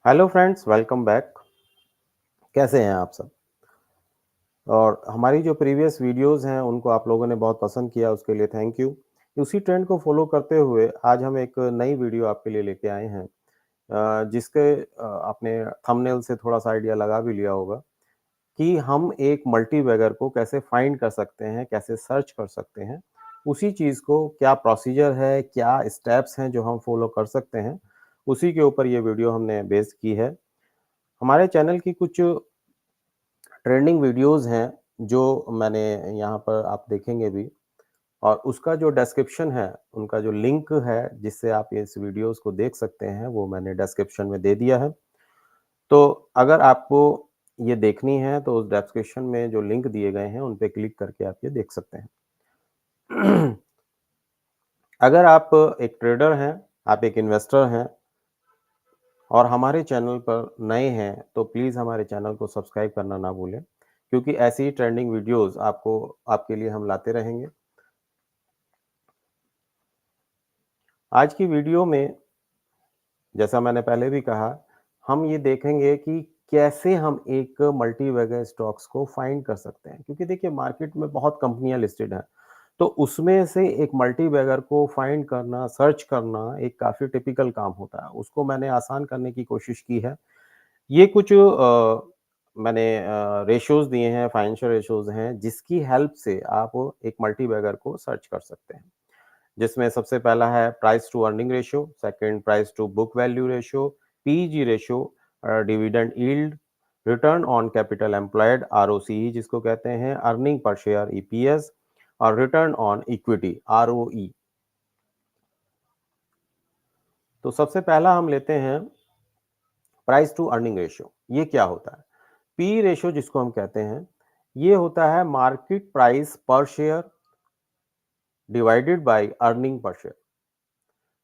Hello friends, welcome back. कैसे हैं आप सब? और हमारी जो प्रीवियस वीडियोस हैं उनको आप लोगों ने बहुत पसंद किया, उसके लिए थैंक यू। उसी ट्रेंड को फॉलो करते हुए आज हम एक नई वीडियो आपके लिए लेके आए हैं, जिसके आपने थंबनेल से थोड़ा-सा आइडिया लगा भी लिया होगा कि हम एक मल्टीबैगर को कैसे फाइंड कर सकते हैं, कैसे सर्च कर सकते हैं। उसी चीज़ को क्या प्रोसीजर है, क्या स्टेप्स हैं जो हम फॉलो कर सकते हैं, उसी के ऊपर ये वीडियो हमने बेस की है। हमारे चैनल की कुछ ट्रेंडिंग वीडियोज़ हैं, जो मैंने यहाँ पर आप देखेंगे भी, और उसका जो डिस्क्रिप्शन है, उनका जो लिंक है, जिससे आप इस वीडियोज़ को देख सकते हैं, वो मैंने डिस्क्रिप्शन में दे दिया है। तो अगर आपको ये देखनी है, तो उस डिस्क्रिप्शन में जो लिंक दिए गए हैं, उन पे क्लिक करके आप ये देख सकते हैं। अगर आप एक ट्रेडर हैं, आप एक इन्वेस्टर हैं और हमारे चैनल पर नए हैं, तो प्लीज़ हमारे चैनल को सब्सक्राइब करना ना भूलें, क्योंकि ऐसी ही ट्रेंडिंग वीडियोज़ आपको आपके लिए हम लाते रहेंगे। आज की वीडियो में, जैसा मैंने पहले भी कहा, हम ये देखेंगे कि कैसे हम एक मल्टीबैगर स्टॉक्स को फाइंड कर सकते हैं, क्योंकि देखिए मार्केट में बहुत कंपनियां लिस्टेड हैं, तो उसमें से एक मल्टीबैगर को फाइंड करना, सर्च करना एक काफ़ी टिपिकल काम होता है। उसको मैंने आसान करने की कोशिश की है। ये कुछ मैंने रेशियोज़ दिए हैं, फाइनेंशियल रेशियोज़ हैं, जिसकी हेल्प से आप एक मल्टीबैगर को सर्च कर सकते हैं। जिसमें सबसे पहला है price to earning ratio, second price to book value ratio, PEG ratio, dividend yield, return on capital employed ROCE जिसको कहते हैं, अर्निंग पर शेयर ईपीएस और रिटर्न ऑन इक्विटी आरओई। तो सबसे पहला हम लेते हैं प्राइस टू अर्निंग रेशियो। ये क्या होता है? पी रेशियो जिसको हम कहते हैं, ये होता है market price per share divided by earning per share.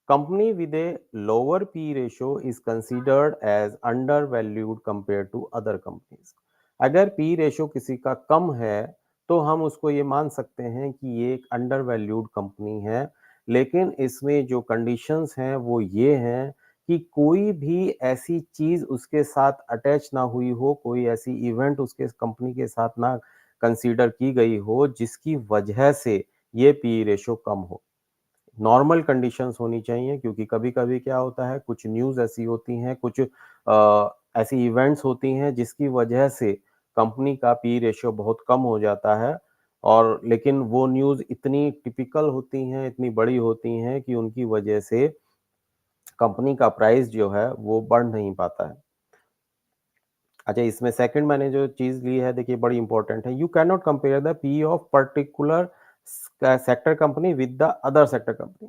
Company with a lower P ratio is considered as undervalued compared to other companies. अगर P ratio किसी का कम है, तो हम उसको ये मान सकते हैं कि ये एक अंडरवैल्यूड कंपनी है, लेकिन इसमें जो कंडीशंस हैं वो ये हैं कि कोई भी ऐसी चीज़ उसके साथ अटैच ना हुई हो, कोई ऐसी इवेंट उसके कंपनी के साथ ना कंसीडर की गई हो, जिसकी वजह से ये P रेशियो कम हो। नॉर्मल कंडीशंस होनी चाहिए, क्योंकि कभी-कभी क्या होता है, कुछ न्यूज़ ऐसी होती हैं, कुछ ऐसी इवेंट्स होती हैं जिसकी वजह से कंपनी का पी रेशियो बहुत कम हो जाता है, और लेकिन वो न्यूज़ इतनी टिपिकल होती हैं, इतनी बड़ी होती हैं कि उनकी वजह से कंपनी का प्राइस जो है वो बढ़ नहीं पाता है। अच्छा, इसमें सेकंड मैंने जो चीज़ ली है, देखिए बड़ी इंपॉर्टेंट है। You can not compare the P of particular sector company with the other sector company.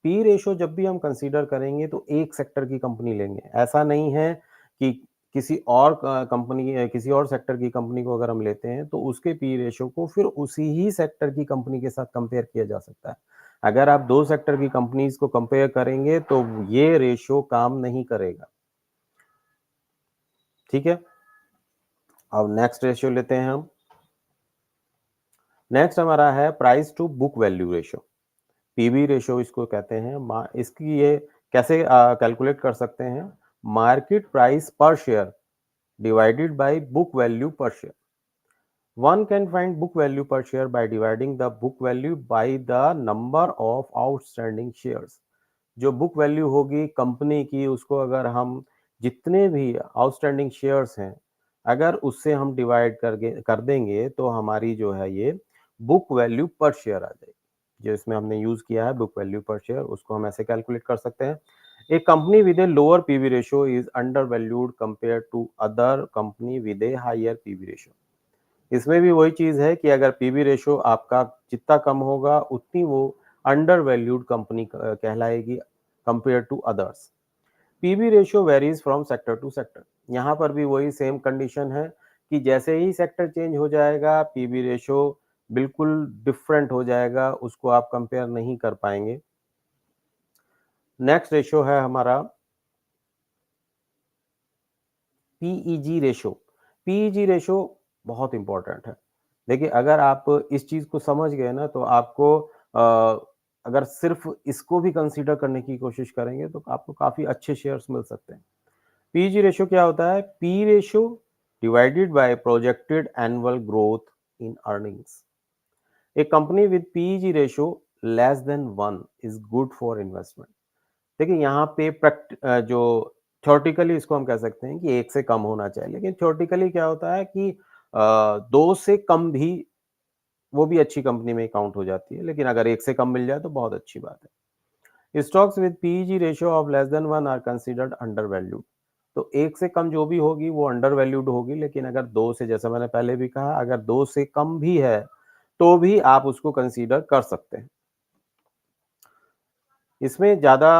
P ratio जब भी हम कंसीडर करेंगे तो एक सेक्टर की कंपनी लेंगे। ऐसा नहीं है कि किसी और कंपनी किसी और सेक्टर की कंपनी को अगर हम लेते हैं तो उसके पी रेशियो को फिर उसी ही सेक्टर की कंपनी के साथ कंपेयर किया जा सकता है। अगर आप 2 सेक्टर की कंपनीज़ को कंपेयर करेंगे तो ये रेशियो काम नहीं करेगा। ठीक है? अब नेक्स्ट रेशियो लेते हैं हम। नेक्स्ट हमारा है price to book value ratio, PV ratio इसको कहते हैं। इसकी ये कैसे कैलकुलेट कर सकते हैं? Market price per share divided by book value per share. One can find book value per share by dividing the book value by the number of outstanding shares. जो बुक वैल्यू होगी company की, उसको अगर हम जितने भी outstanding shares हैं, अगर उससे हम डिवाइड कर देंगे तो हमारी जो है ये बुक वैल्यू पर शेयर आ जाएगी। जो इसमें हमने यूज़ किया है बुक वैल्यू पर शेयर, उसको हम ऐसे कैलकुलेट कर सकते हैं। A company with a lower PB ratio is under valued compare to other company with a higher PB ratio. इसमें भी वही चीज़ है कि अगर पीवी रेशियो आपका जितना कम होगा, उतनी वो अंडर वैल्यूड कंपनी कहलाएगी compare to others. PB ratio varies from sector to sector. यहाँ पर भी वही सेम कंडीशन है कि जैसे ही सेक्टर चेंज हो जाएगा, पीवी रेशियो बिल्कुल डिफरेंट हो जाएगा, उसको आप कंपेयर नहीं कर पाएंगे। नेक्स्ट रेशियो है हमारा पीईजी रेशियो। पीईजी रेशियो बहुत इंपॉर्टेंट है। देखिए, अगर आप इस चीज़ को समझ गए ना, तो आपको अगर सिर्फ इसको भी कंसीडर करने की कोशिश करेंगे तो आपको काफ़ी अच्छे शेयर्स मिल सकते हैं। पीईजी रेशियो क्या होता है? P ratio divided by projected annual growth in earnings. A company with PEG ratio less than 1 is good for investment। देखिए यहाँ पे जो थ्योरेटिकली इसको हम कह सकते हैं कि 1 से कम होना चाहिए, लेकिन थ्योरेटिकली क्या होता है कि 2 से कम भी वो भी अच्छी कंपनी में काउंट हो जाती है, लेकिन अगर 1 से कम मिल जाए तो बहुत अच्छी बात है। Stocks with PEG ratio of less than 1 are considered undervalued. तो 1 से कम जो भी होगी वो अंडर वैल्यूड होगी, लेकिन अगर 2 से, जैसा मैंने पहले भी कहा, अगर 2 से कम भी है तो भी आप उसको कंसीडर कर सकते हैं। इसमें ज़्यादा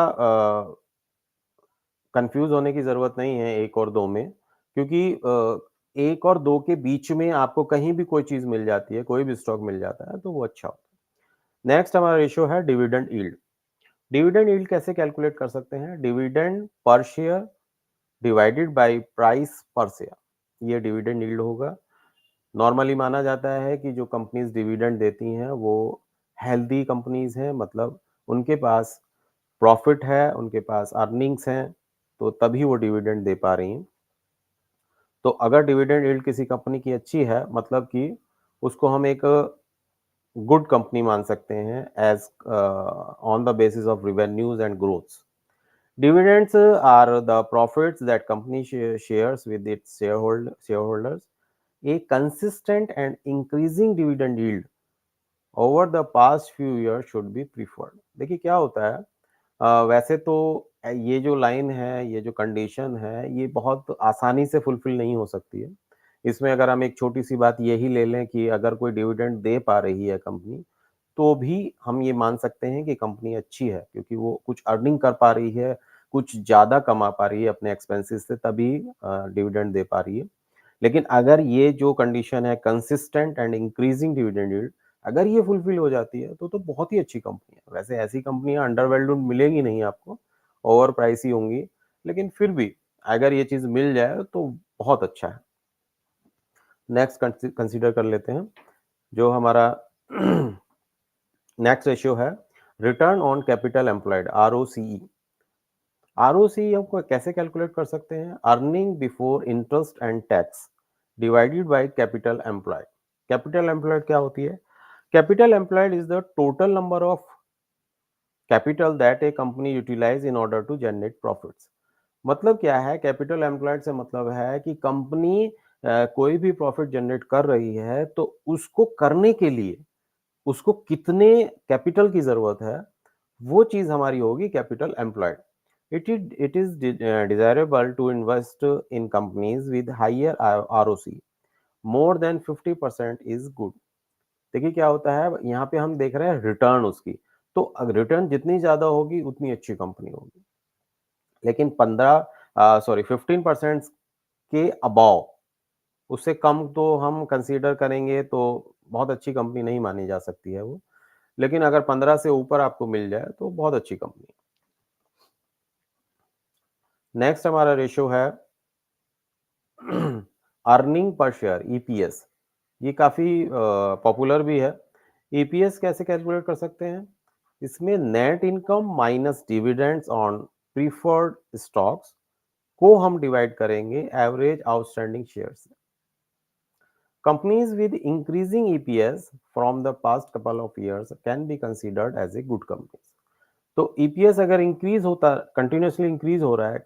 कंफ्यूज होने की ज़रूरत नहीं है 1 और 2 में, क्योंकि 1 और 2 के बीच में आपको कहीं भी कोई चीज़ मिल जाती है, कोई भी स्टॉक मिल जाता है, तो वो अच्छा होता है। नेक्स्ट हमारा रेशियो है डिविडेंड यील्ड। डिविडेंड यील्ड कैसे कैलकुलेट कर सकते हैं? Dividend per share divided bye price per share, ये डिविडेंड यील्ड होगा। नॉर्मली माना जाता है कि जो कंपनीज डिविडेंड देती हैं वो हेल्दी कंपनीज हैं, मतलब उनके पास प्रॉफिट है, उनके पास अर्निंग्स हैं, तो तभी वो डिविडेंड दे पा रही हैं। तो अगर डिविडेंड यील्ड किसी कंपनी की अच्छी है, मतलब कि उसको हम एक गुड कंपनी मान सकते हैं as on the basis of revenues and growths. Dividends are the profits that company shares with its shareholders. A consistent and increasing dividend yield over the past few years should be preferred। देखिए क्या होता है, वैसे तो ये जो line है, ये जो कंडीशन है, ये बहुत आसानी से फुलफिल नहीं हो सकती है। इसमें अगर हम एक छोटी-सी बात यही ले लें कि अगर कोई डिविडेंड दे पा रही है कंपनी, तो भी हम ये मान सकते हैं कि कंपनी अच्छी है, क्योंकि वो कुछ अर्निंग कर पा रही है, कुछ ज़्यादा कमा पा रही है अपने एक्सपेंसेस से, तभी डिविडेंड दे पा रही है। लेकिन अगर ये जो कंडीशन है consistent and increasing dividend yield, अगर ये फुलफिल हो जाती है तो बहुत ही अच्छी कंपनी है। वैसे ऐसी कंपनियां अंडर वैल्यूड मिलेगी नहीं आपको, ओवर प्राइस ही होंगी, लेकिन फिर भी अगर ये चीज मिल जाए तो बहुत अच्छा है। नेक्स्ट कंसीडर कर लेते हैं जो हमारा नेक्स्ट रेशियो है, return on capital employed, ROCE. ROCE हम कैसे कैलकुलेट कर सकते हैं? Earning before interest and tax divided by capital employed. Capital employed क्या होती है? Capital employed is the total number of capital that a company utilise in order to generate profits. मतलब क्या है? कैपिटल एम्प्लॉयड से मतलब है कि कंपनी कोई भी प्रॉफिट जनरेट कर रही है तो उसको करने के लिए उसको कितने कैपिटल की जरूरत है, वो चीज हमारी होगी capital employed. It is desirable to invest in companies with higher ROC. More than 50% is good। देखिए क्या होता है, यहाँ पे हम देख रहे हैं रिटर्न उसकी, तो रिटर्न जितनी ज्यादा होगी उतनी अच्छी कंपनी होगी। लेकिन 15% के अबाव, उससे कम तो हम कंसीडर करेंगे तो बहुत अच्छी कंपनी नहीं मानी जा सकती है वो। लेकिन अगर 15 से ऊपर आपको मिल जाए तो बहुत अच्छी कंपनी है। नेक्स्ट हमारा रेशियो है अर्निंग पर शेयर, ईपीएस। ये काफी पॉपुलर भी है। ईपीएस कैसे कैलकुलेट कर सकते हैं? इसमें net income minus dividends on preferred stocks को हम डिवाइड करेंगे एवरेज आउटस्टैंडिंग शेयर से। Companies with increasing EPS from the past couple of years can be considered as a good company. तो ईपीएस अगर इंक्रीज होता, कंटिन्यूसली इंक्रीज हो रहा है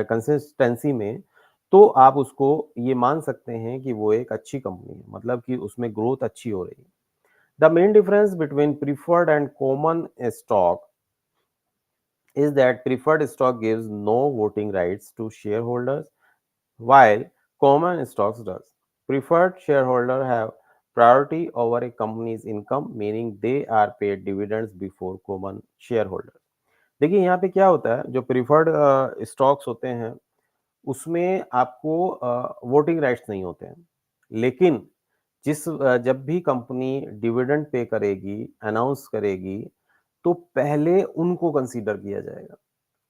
कंसिस्टेंसी में, तो आप उसको ये मान सकते हैं कि वो एक अच्छी कंपनी है, मतलब कि उसमें ग्रोथ अच्छी हो रही है। The main difference between preferred and common stock is that preferred stock gives no voting rights to shareholders while common stocks does. Preferred shareholders have priority over a company's income, meaning they are paid dividends before common shareholders। देखिए यहाँ पे क्या होता है, जो preferred stocks होते हैं उसमें आपको वोटिंग राइट्स नहीं होते हैं, लेकिन जब भी कंपनी डिविडेंड पे करेगी, अनाउंस करेगी, तो पहले उनको कंसीडर किया जाएगा।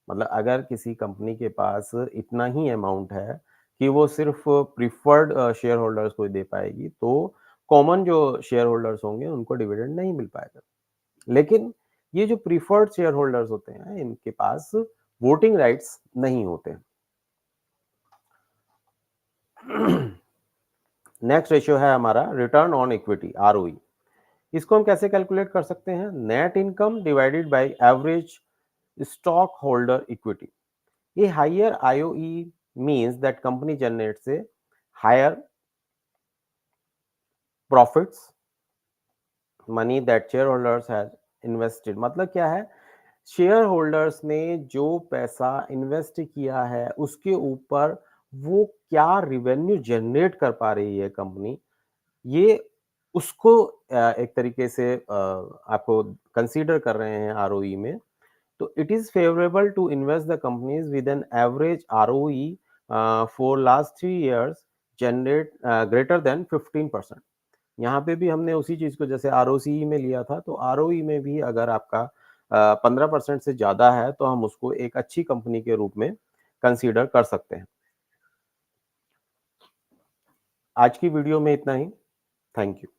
मतलब अगर किसी कंपनी के पास इतना ही अमाउंट है कि वो सिर्फ प्रीफर्ड शेयर होल्डर्स को ही दे पाएगी, तो कॉमन जो शेयर होल्डर्स होंगे उनको डिविडेंड नहीं मिल पाएगा। लेकिन ये जो प्रीफर्ड शेयर होल्डर्स होते हैं, इनके पास वोटिंग राइट्स नहीं होते हैं। नेक्स्ट रेशियो है हमारा रिटर्न ऑन इक्विटी, आरओई। इसको हम कैसे कैलकुलेट कर सकते हैं? Net income divided by average stock holder equity. A higher IOE means that company generates a higher profits, money that shareholders has invested। मतलब क्या है? शेयर होल्डर्स ने जो पैसा इन्वेस्ट किया है उसके ऊपर वो क्या रिवेन्यू जनरेट कर पा रही है कंपनी, ये उसको एक तरीके से आपको कंसीडर कर रहे हैं आरओई में। तो it is favorable to invest the companies with an average ROE for last 3 years generate greater than 15%। यहाँ पे भी हमने उसी चीज को जैसे आरओसीई में लिया था, तो आरओई में भी अगर आपका 15% से ज्यादा है तो हम उसको एक अच्छी कंपनी के रूप में कंसीडर कर सकते हैं। आज की वीडियो में इतना ही। Thank you.